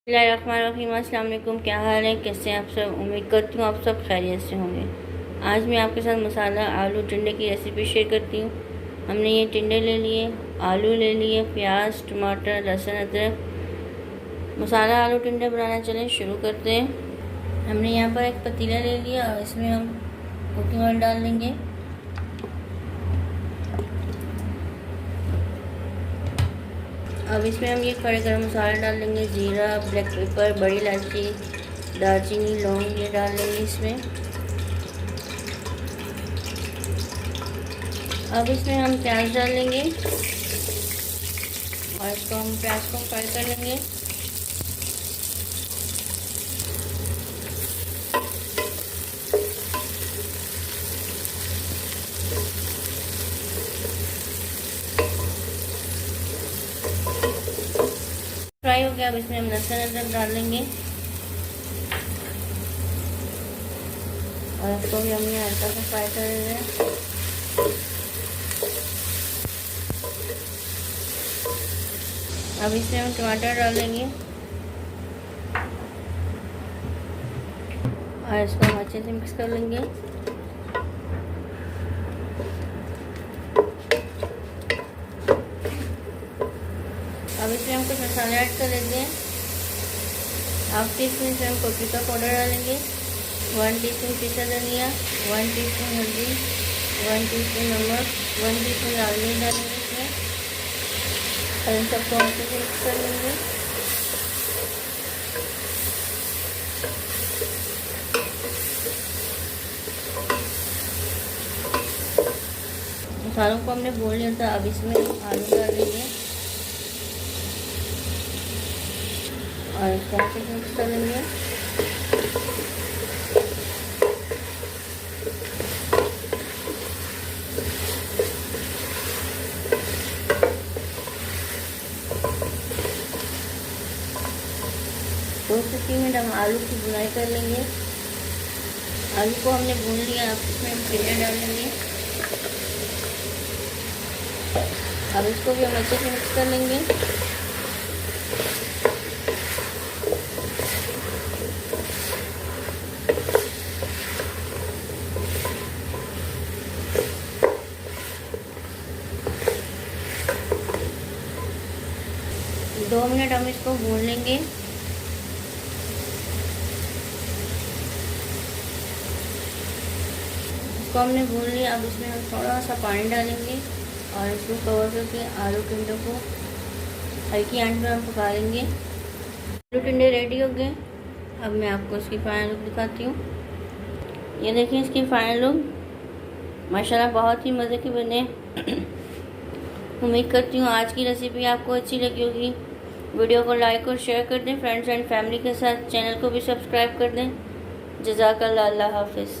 बिस्मिल्लाहिर्रहमानिर्रहीम। अस्सलाम वालेकुम। क्या हाल है, कैसे हैं आप सब? उम्मीद करती हूँ आप सब खैरियत से होंगे। आज मैं आपके साथ मसाला आलू टिंडे की रेसिपी शेयर करती हूँ। हमने ये टिंडे ले लिए, आलू ले लिए, प्याज, टमाटर, लहसुन, अदरक। मसाला आलू टिंडे बनाना चलें शुरू करते हैं। हमने यहाँ पर एक पतीला ले लिया और इसमें हम कुकिंग ऑयल डाल देंगे। अब इसमें हम ये खड़े गरम मसाला डाल देंगे, जीरा, ब्लैक पेपर, बड़ी इलायची, दालचीनी, लौंग ये डाल देंगे इसमें। अब इसमें हम प्याज डाल लेंगे और इसको हम प्याज को फ्राई कर लेंगे। फ्राई हो गया। अब इसमें हम लहसुन अदरक डाल देंगे और इसको भी हमने हल्का सा फ्राई कर लेना है। अब इसमें हम टमाटर डाल देंगे और इसको हम अच्छे से मिक्स कर लेंगे। अब इसमें हम कुछ मसाले ऐड कर लेते हैं। हाफ टी स्पून इसमें हम पपीका पाउडर डालेंगे, 1 टीस्पून पिसा धनिया, 1 टीस्पून हल्दी, 1 टीस्पून नमक, 1 टीस्पून लाल मिर्च डालेंगे इसमें और इन सबको अच्छे से मिक्स कर लेंगे। मसालों को हमने भून लिया था। अब इसमें आलू डाल देंगे और इसको अच्छे से मिक्स कर लेंगे। दो से 3 मिनट हम आलू की भुनाई कर लेंगे। आलू को हमने भून लिया। अब इसमें हम टिंडे डाल लेंगे। अब इसको भी हम अच्छे से मिक्स कर लेंगे। दो मिनट हम इसको भून लेंगे। इसको हमने भून लिया। अब इसमें हम थोड़ा सा पानी डालेंगे और इसको कवर करके आलू टिंडों को हल्की आंच पर हम पका लेंगे। आलू टिंडे रेडी हो गए। अब मैं आपको इसकी फाइनल लुक दिखाती हूँ। ये देखिए इसकी फाइनल लुक, माशाल्लाह बहुत ही मज़े के बने। उम्मीद करती हूँ आज की रेसिपी आपको अच्छी लगी होगी। वीडियो को लाइक और शेयर कर दें फ्रेंड्स एंड फैमिली के साथ। चैनल को भी सब्सक्राइब कर दें। जज़ाकल्लाह, अल्लाह हाफ़िज़।